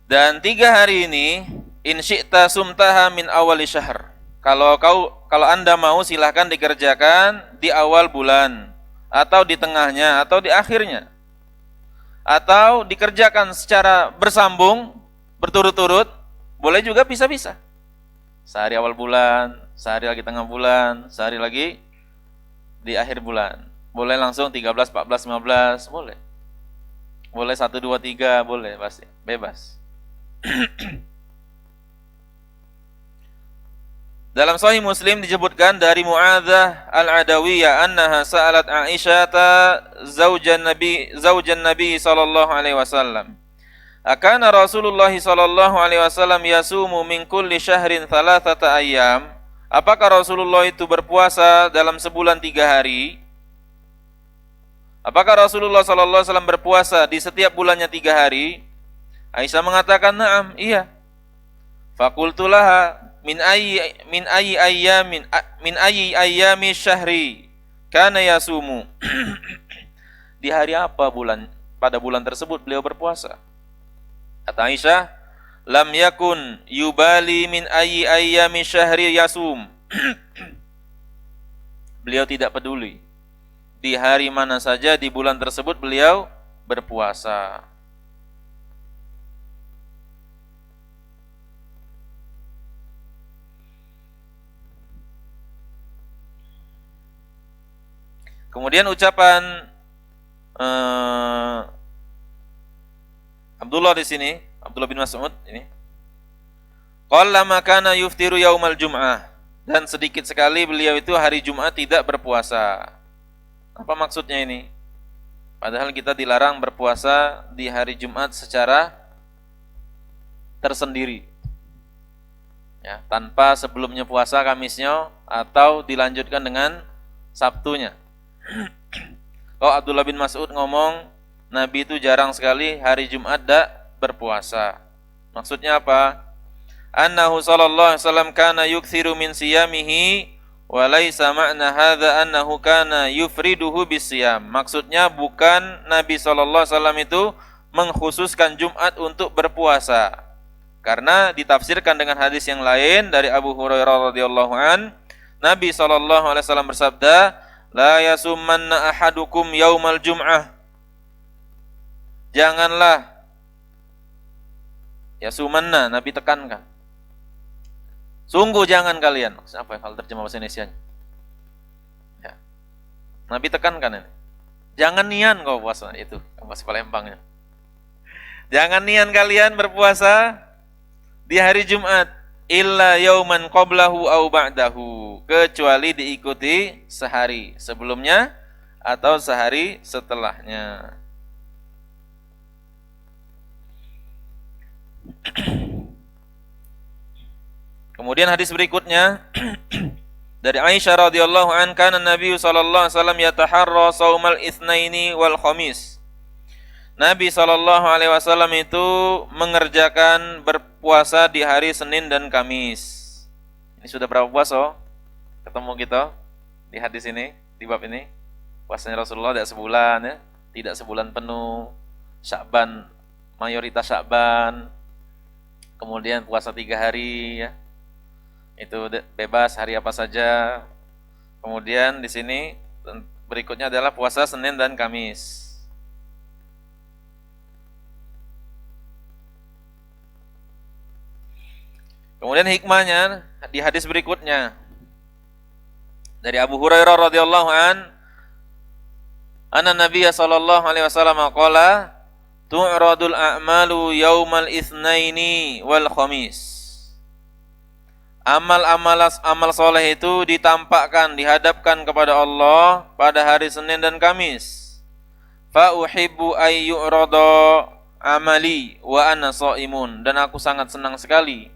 Dan 3 hari ini in syi'ta sumtaha min awali syahr. Kalau Anda mau silahkan dikerjakan di awal bulan atau di tengahnya atau di akhirnya. Atau dikerjakan secara bersambung, berturut-turut, boleh juga bisa-bisa. Sehari awal bulan, sehari lagi tengah bulan, sehari lagi di akhir bulan. Boleh langsung 13, 14, 15, boleh. Boleh 1, 2, 3, boleh, pasti. Bebas. Dalam Sahih Muslim disebutkan dari Mu'adzah Al-Adawiyah annaha sa'alat Aisyata zaujan Nabi sallallahu alaihi wasallam. Akana Rasulullah sallallahu alaihi wasallam yasumu min kulli syahrin thalathata ayyam? Apakah Rasulullah itu berpuasa dalam sebulan 3 hari? Apakah Rasulullah sallallahu alaihi wasallam berpuasa di setiap bulannya 3 hari? Aisyah mengatakan, "Na'am, iya." Faqultu laha, min ayyi ayyami syahri kana yasumu?" Di hari apa pada bulan tersebut beliau berpuasa? Kata Aisyah, "Lam yakun yubali min ayyi ayyami syahri yasum." Beliau tidak peduli di hari mana saja di bulan tersebut beliau berpuasa. Kemudian ucapan Abdullah di sini, Abdullah bin Mas'ud ini. Qallama kana yuftiru yaumal jum'ah. Dan sedikit sekali beliau itu hari Jumat tidak berpuasa. Apa maksudnya ini? Padahal kita dilarang berpuasa di hari Jumat secara tersendiri. Ya, tanpa sebelumnya puasa Kamisnya atau dilanjutkan dengan Sabtunya. Kalau Abdullah bin Mas'ud ngomong, Nabi itu jarang sekali hari Jumat berpuasa. Maksudnya apa? Annahu sallallahu alaihi wasallam kana yukthiru min siyamihi wa laisa ma'na hadza annahu kana yufriduhu bisiyam. Maksudnya bukan Nabi sallallahu alaihi wasallam itu mengkhususkan Jumat untuk berpuasa. Karena ditafsirkan dengan hadis yang lain dari Abu Hurairah radhiyallahu an, Nabi sallallahu alaihi wasallam bersabda, "La yasummanna ahadukum yaumal jum'ah." Janganlah yasumanna, Nabi tekankan. Sungguh jangan kalian. Apa hal terjemah bahasa Indonesianya? Ya. Nabi tekankan ini. Jangan nian kau puasa itu, bahasa Palembangnya. Jangan nian kalian berpuasa di hari Jumat illa yauman qablahu au ba'dahu, kecuali diikuti sehari sebelumnya atau sehari setelahnya. Kemudian hadis berikutnya dari Aisyah radhiyallahu an, kana Nabi sallallahu alaihi wasallam yataharra saumal itsnaini wal khamis. Nabi sallallahu alaihi wasallam itu mengerjakan berpuasa di hari Senin dan Kamis. Ini sudah berapa puasa? Ketemu kita di hadis ini, di bab ini. Puasanya Rasulullah tidak sebulan ya, tidak sebulan penuh. Sya'ban, mayoritas Sya'ban. Kemudian puasa 3 hari ya. Itu bebas hari apa saja. Kemudian di sini berikutnya adalah puasa Senin dan Kamis. Kemudian hikmahnya di hadis berikutnya dari Abu Hurairah radhiyallahu an, anna Nabiy sallallahu alaihi wasallam qala, tu'radul a'malu yaumal itsnaini wal khamis. Amal soleh itu ditampakkan, dihadapkan kepada Allah pada hari Senin dan Kamis. Fa uhibbu ay yu'rada amali wa ana shaimun. Dan aku sangat senang sekali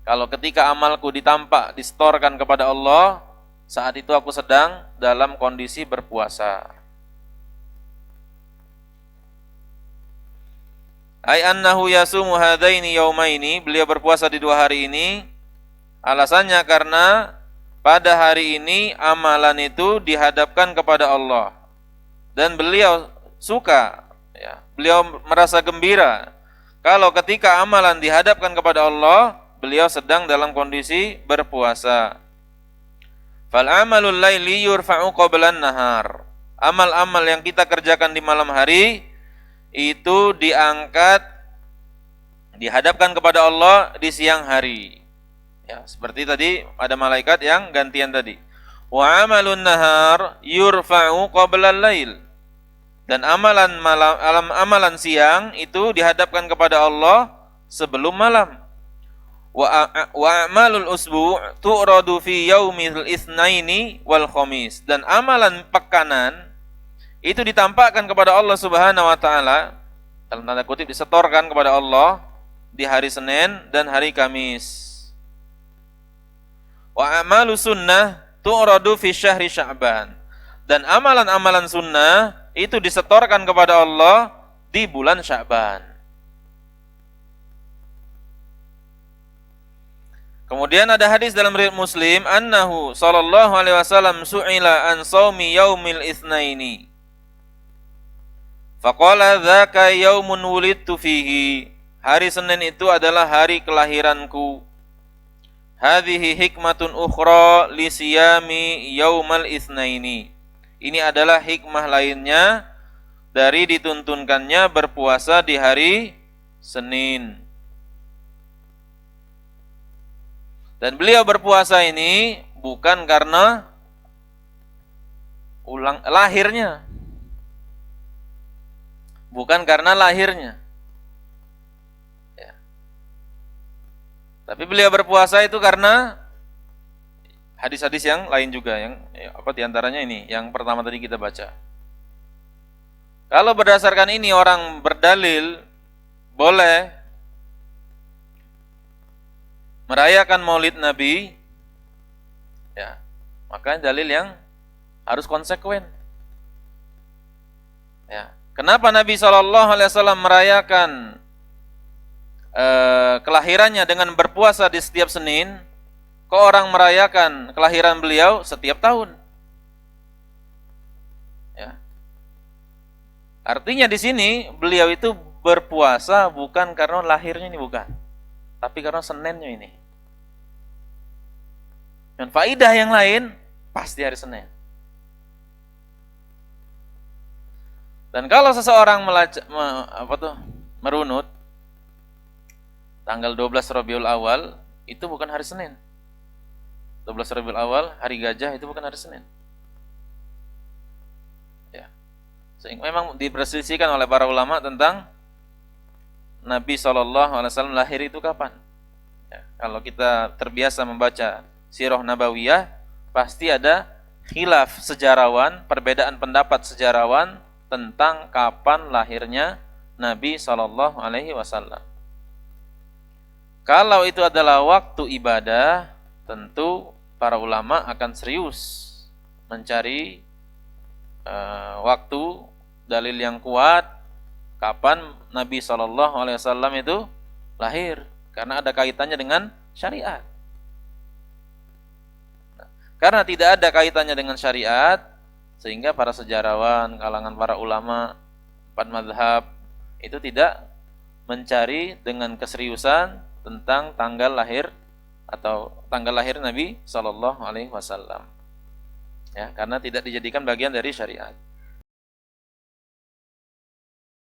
kalau ketika amalku ditampak, distorkan kepada Allah, saat itu aku sedang dalam kondisi berpuasa. Ai annahu yasumu hadaini yaumaini, beliau berpuasa di 2 hari ini. Alasannya karena pada hari ini amalan itu dihadapkan kepada Allah dan beliau suka ya, beliau merasa gembira Kalau ketika amalan dihadapkan kepada Allah, beliau sedang dalam kondisi berpuasa. Fal amalul laili yurfa'u qablan nahar. Amal-amal yang kita kerjakan di malam hari itu diangkat, dihadapkan kepada Allah di siang hari. Ya, seperti tadi ada malaikat yang gantian tadi. Wa amalun nahar yurfa'u qabla lail. Dan amalan siang itu dihadapkan kepada Allah sebelum malam. Wa a'malul usbu' tu'radu fi yaumil itsnaini wal khamis. Dan amalan pekanan itu ditampakkan kepada Allah Subhanahu wa taala, dalam tanda kutip disetorkan kepada Allah di hari Senin dan hari Kamis. Wa a'malu sunnah tu'radu fi syahri Sya'ban. Dan amalan-amalan sunnah itu disetorkan kepada Allah di bulan Sya'ban. Kemudian ada hadis dalam riwayat Muslim, annahu sallallahu alaihi wasallam su'ila an shaumi yaumil itsnaini. Faqala dzaka yaumun wulidtu fihi. Hari Senin itu adalah hari kelahiranku. Hadhihi hikmatun ukhra li siyami yaumal itsnaini. Ini adalah hikmah lainnya dari dituntunkannya berpuasa di hari Senin. Dan beliau berpuasa ini bukan karena lahirnya. Bukan karena lahirnya. Ya. Tapi beliau berpuasa itu karena hadis-hadis yang lain juga, yang diantaranya ini, yang pertama tadi kita baca. Kalau berdasarkan ini orang berdalil boleh merayakan Maulid Nabi, ya, maka dalil yang harus konsekuen. Ya, kenapa Nabi SAW merayakan kelahirannya dengan berpuasa di setiap Senin? Kok orang merayakan kelahiran beliau setiap tahun? Ya. Artinya di sini beliau itu berpuasa bukan karena lahirnya ini, bukan, tapi karena Seninnya ini. Dan faidah yang lain pasti hari Senin. Dan kalau seseorang merunut tanggal 12 Rabiul Awal itu bukan hari Senin. 12 Rabiul Awal, hari gajah, itu bukan hari Senin. Ya. Sehingga memang diperselisihkan oleh para ulama tentang Nabi SAW lahir itu kapan. Ya. Kalau kita terbiasa membaca Sirah Nabawiyah, pasti ada khilaf sejarawan, perbedaan pendapat sejarawan tentang kapan lahirnya Nabi SAW. Kalau itu adalah waktu ibadah, tentu para ulama akan serius mencari waktu dalil yang kuat kapan Nabi SAW itu lahir, karena ada kaitannya dengan syariat. Karena tidak ada kaitannya dengan syariat, sehingga para sejarawan, kalangan para ulama empat mazhab itu tidak mencari dengan keseriusan tentang tanggal lahir atau tanggal lahir Nabi SAW, ya, karena tidak dijadikan bagian dari syariat.